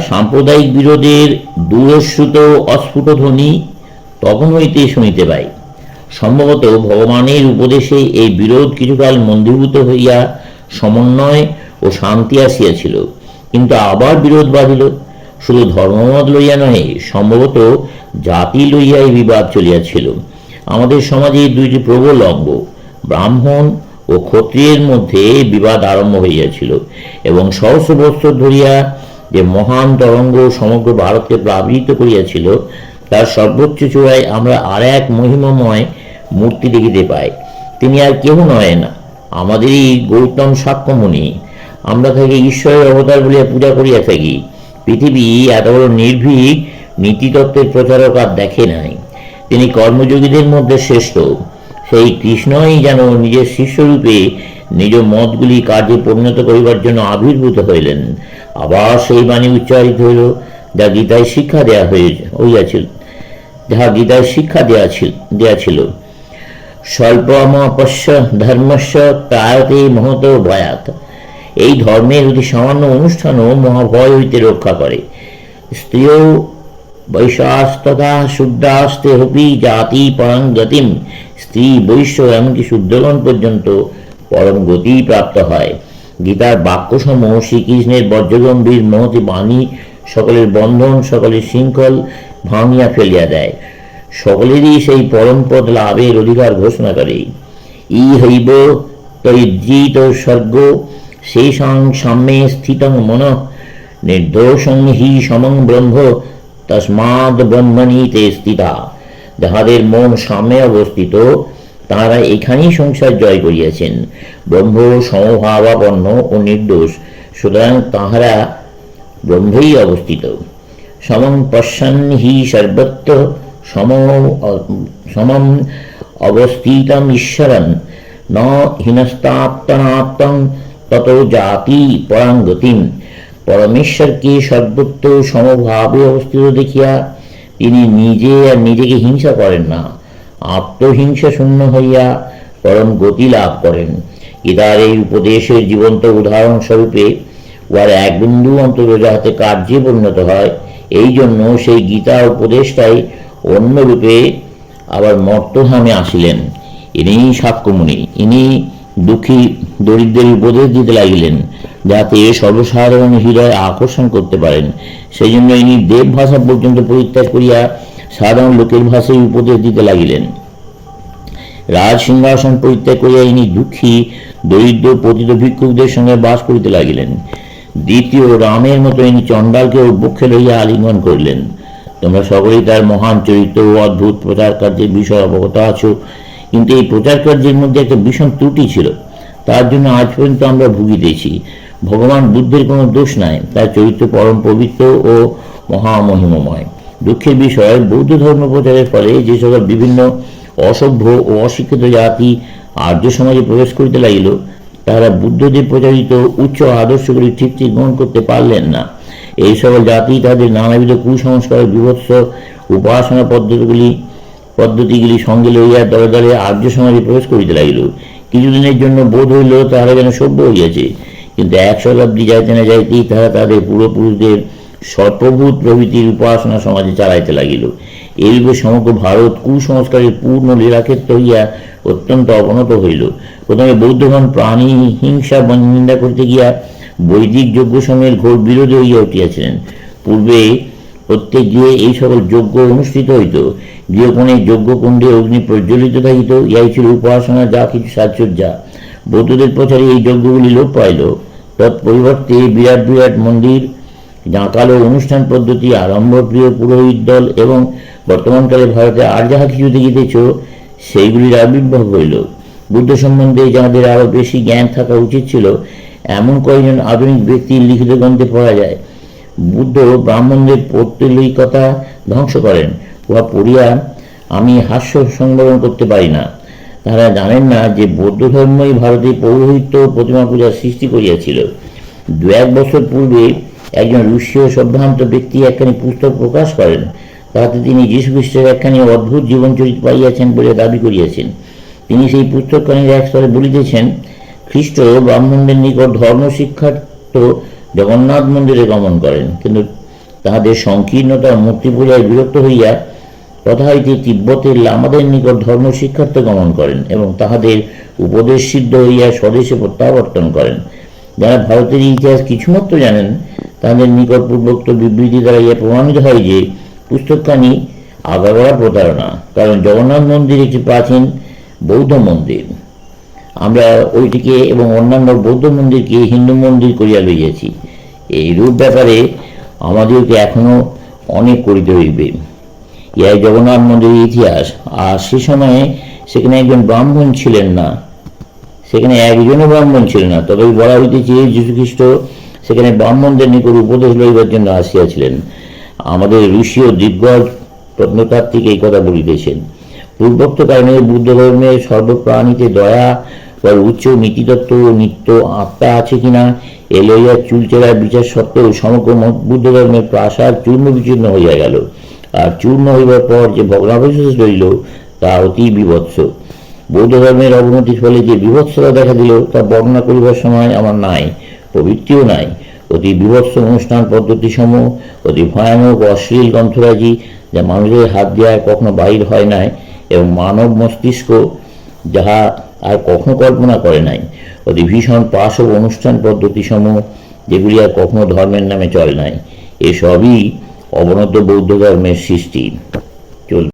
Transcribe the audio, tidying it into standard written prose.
সাম্প্রদায়িক বিরোধের দূরশ্রুত অস্ফুট ধ্বনি তখন হইতে শুনিতে পাই। সম্ভবত ভগবানের উপদেশে এই বিরোধ কিছুকাল মন্দীভূত হইয়া সমন্বয় ও শান্তি আসিয়াছিল, কিন্তু আবার বিরোধ বাঁধিল। শুধু ধর্মমত লইয়া নহে, সম্ভবত জাতি লইয়াই বিবাদ চলিয়াছিল। আমাদের সমাজে দুইটি প্রবল অঙ্গ, ব্রাহ্মণ ও ক্ষত্রিয়ের মধ্যে বিবাদ আরম্ভ হইয়াছিল, এবং সহস্র বৎসর ধরিয়া যে মহান তরঙ্গ সমগ্র ভারতকে প্লাবিত করিয়াছিল, তার সর্বোচ্চ চূড়ায় আমরা আর এক মহিমাময় মূর্তি দেখিতে পাই। তিনি আর কেহ নয় না, আমাদেরই গৌতম সাক্ষ্যমুনি। আমরা তাকে ঈশ্বরের অবতার বলিয়া পূজা করিয়া থাকি। পৃথিবী এত বড় নির্ভীক নীতিতত্ত্বের প্রচারক আর দেখে নাই। তিনি কর্মযোগীদের মধ্যে শ্রেষ্ঠ। সেই কৃষ্ণই যেন নিজের শিষ্যরূপে নিজ মতগুলি কার্যে পরিণত করিবার জন্য আবির্ভূত হইলেন। আবার সেই বাণী উচ্চারিত হইল, যা গীতায় শিক্ষা দেয়া ছিল। স্বল্পমপস্য ধর্মস্য ত্রায়তে মহত ভয়াৎ। এই ধর্মের অতি সামান্য অনুষ্ঠানও মহাভয় হইতে রক্ষা করে। স্ত্রিয় বৈশ্যাস্তথা শুদ্ধাস্তে হপি জাতি পরম গতিম। স্ত্রী, বৈশ্য, এমনকি শুদ্ধগণ পর্যন্ত পরম গতি প্রাপ্ত হয়। গীতার বাক্যসমূহ শ্রীকৃষ্ণের বজ্রগম্ভীর মহতি বাণী সকলের বন্ধন, সকলের শৃঙ্খল ভাঙিয়া ফেলিয়া দেয়। সকলেরই সেই পরম পদ লাভের অধিকার ঘোষণা করে। ই হইব তৈজিত স্বর্গ সেই সাম্যে স্থিতং মনঃ নির্দোষং হি সমং ব্রহ্ম তস্মাদ ব্রহ্মণি তে স্থিতা। যাহাদের মন সাম্যে অবস্থিত, তাঁরা এখানেই সংসার জয় করিয়াছেন। ব্রহ্ম সমভাবাপন্ন ও নির্দোষ, সুতরাং তাহারা ব্রহ্মেই অবস্থিত। সমং পশ্যন হি সর্বত্র সমম অবস্থিতম ঈশ্বরং ন হীনস্তাপ্তনাপ্তং তত জাতি পরাং গতিম। পরমেশ্বরকে সর্বত্র সমভাবে অবস্থিত দেখিয়া তিনি নিজে আর নিজেকে হিংসা করেন না, আত্মহিংসা শূন্য হইয়া পরম গতি লাভ করেন। গীতার এই উপদেশের জীবন্ত উদাহরণ স্বরূপে উহার এক বিন্দু অন্তর যাহাতে কার্যে পরিণত হয়, এই জন্য সেই গীতা উপদেশটাই অন্য রূপে আবার মর্তধামে আসিলেন। ইনি সাক্ষ্যমুনি। ইনি দুঃখী দরিদ্রের উপদেশ দিতে লাগিলেন, যাতে সর্বসাধারণ হৃদয় আকর্ষণ করতে পারেন। সেই জন্য ইনি দেব ভাষা পর্যন্ত পরিত্যাগ করিয়া সাধারণ লোকের ভাষায় উপদেশ দিতে লাগিলেন। রাজ সিংহাসন পরিত্যাগ করিয়া ইনি দুঃখী দরিদ্র পতিত ভিক্ষুকদের সঙ্গে বাস করিতে লাগিলেন। দ্বিতীয় রামের মতো ইনি চণ্ডালকে বক্ষে লইয়া আলিঙ্গন করিলেন। তোমরা সকলেই তার মহান চরিত্র ও অদ্ভুত প্রচার কার্যের বিষয়ে অবগত আছো, কিন্তু এই প্রচার কার্যের মধ্যে একটা ভীষণ ত্রুটি ছিল। তার জন্য আজ পর্যন্ত আমরা ভুগিতেছি। ভগবান বুদ্ধের কোনো দোষ নাই, তার চরিত্র পরম পবিত্র ও মহামহিমময়। দুঃখের বিষয়, বৌদ্ধ ধর্ম প্রচারের ফলে যে সকল বিভিন্ন অসভ্য ও অশিক্ষিত জাতি আর্য সমাজে প্রবেশ করিতে লাগিল, তাহারা বুদ্ধদেব প্রচারিত উচ্চ আদর্শগুলি ঠিক গ্রহণ করতে পারলেন না। এই সকল জাতি তাদের নানাবিধ কুসংস্কারের বিভৎস উপাসনা পদ্ধতিগুলি সঙ্গে লইয়া দলে দলে আর্য সমাজে প্রবেশ করিতে লাগিল। কিছুদিনের জন্য বোধ হইল তাহারা যেন সভ্য হইয়াছে, কিন্তু এক শতাব্দী যাইতে না যাইতেই তাহারা তাদের পূর্বপুরুষদের সর্পভূত প্রভৃতির উপাসনা সমাজে চালাইতে লাগিল। এইরূপে সমগ্র ভারত কুসংস্কারের পূর্ণ লীলাক্ষেত্র হইয়া অত্যন্ত অবনত হইল। প্রথমে বৌদ্ধগণ প্রাণী হিংসা নিন্দা করিতে গিয়া বৈদিক যজ্ঞসমূহের ঘোর বিরোধী হইয়া উঠিয়াছিলেন। পূর্বে প্রত্যেক গৃহে এই সকল যজ্ঞ অনুষ্ঠিত হইত। গৃহকোণে যজ্ঞকুণ্ডে অগ্নি প্রজ্বলিত থাকিত। ইহাই ছিল উপাসনা, যা কিছু সাজসজ্জা। বৌদ্ধদের প্রচারে এই যজ্ঞগুলি লোপ পাইল। তৎপরিবর্তে বিরাট বিরাট মন্দির, জাঁকালো অনুষ্ঠান পদ্ধতি, আড়ম্বরপ্রিয় পুরোহিত দল এবং বর্তমানকালে ভারতে আর যাহা কিছু দেখিতেছ, সেইগুলির আবির্ভাব হইল। বুদ্ধ সম্বন্ধে যাঁদের আরও বেশি জ্ঞান থাকা উচিত ছিল, এমন কয়েকজন আধুনিক ব্যক্তির লিখিত গ্রন্থে পড়া যায়। বুদ্ধ ব্রাহ্মণদের পৌত্তলিকতা ধ্বংস করেন। উহা পড়িয়া আমি হাস্য সংবরণ করতে পারি না। তারা জানেন না যে বৌদ্ধ ধর্মই ভারতে পৌরোহিত্য ও প্রতিমা পূজার সৃষ্টি করিয়াছিল। 2-1 বছর পূর্বে একজন রুশীয় সভ্রান্ত ব্যক্তি একখানি পুস্তক প্রকাশ করেন। তাহাতে তিনি যীশুখ্রিস্টের একখানি অদ্ভুত জীবনচরিত পাইয়াছেন বলে দাবি করিয়াছেন। তিনি সেই পুস্তকখানির এক স্তরে বলিতেছেন, খ্রিস্ট ব্রাহ্মণদের নিকট ধর্ম শিক্ষার্থ জগন্নাথ মন্দিরে গমন করেন, কিন্তু তাহাদের সংকীর্ণতা মূর্তি পূজায় বিরক্ত হইয়া তথা হইতে তিব্বতের লামাদের নিকট ধর্ম শিক্ষার্থে গমন করেন এবং তাহাদের উপদেশ সিদ্ধ হইয়া স্বদেশে প্রত্যাবর্তন করেন। যারা ভারতের ইতিহাস কিছুমাত্র জানেন তাদের নিকট পূর্বোক্ত বিবৃতি দ্বারা ইহা প্রমাণিত হয় যে পুস্তকখানি আগাগোড়া প্রতারণা, কারণ জগন্নাথ মন্দির একটি প্রাচীন বৌদ্ধ মন্দির। আমরা ওইটিকে এবং অন্যান্য বৌদ্ধ মন্দিরকে হিন্দু মন্দির করিয়া লইয়াছি। এই রূপ ব্যাপারে আমাদেরকে এখনো অনেক করিতে হইবে। ইহাই জগন্নাথ মন্দিরের ইতিহাস। আর সে সময়ে সেখানে একজন ব্রাহ্মণ ছিলেন না, সেখানে একজনও ব্রাহ্মণ ছিলেন না। তবে বলা হইতেছে যীশুখ্রিস্ট সেখানে ব্রাহ্মণদের নিকট উপদেশ লইবার জন্য আসিয়াছিলেন। আমাদের ঋষি ও দিগ্গজ প্রত্নতাত্ত্বিক এই কথা বলিতেছেন। পূর্বোক্ত কারণে বুদ্ধ ধর্মের সর্বপ্রাণীতে দয়া বা উচ্চ নীতিতত্ত্ব ও নিত্য আত্মা আছে কিনা এ লইয়া চুলচেরা বিচার সত্ত্বেও সমগ্র বুদ্ধ ধর্মের প্রাসাদ চূর্ণ বিচূর্ণ হইয়া গেল। আর চূর্ণ হইবার পর যে ভগ্নাবশেষ রইল তা অতি বিভৎস। বৌদ্ধ ধর্মের অবনতির ফলে যে বিভৎসতা দেখা দিল তা বর্ণনা করিবার সময় আমার নাই, প্রবৃত্তিও নাই। অতি বিভৎস অনুষ্ঠান পদ্ধতি সমূহ, অতি ভয়ানক অশ্লীল গ্রন্থরাজি যা মানুষের হাত দিয়া কখনো বাহির হয় নাই এবং মানব মস্তিষ্ক যাহা আর কখনো কল্পনা করে নাই, অতি ভীষণ পাশব অনুষ্ঠান পদ্ধতি সমূহ যেগুলি আর কখনো ধর্মের নামে চলে নাই, এসবই অবনত বৌদ্ধ ধর্মের সৃষ্টি। চল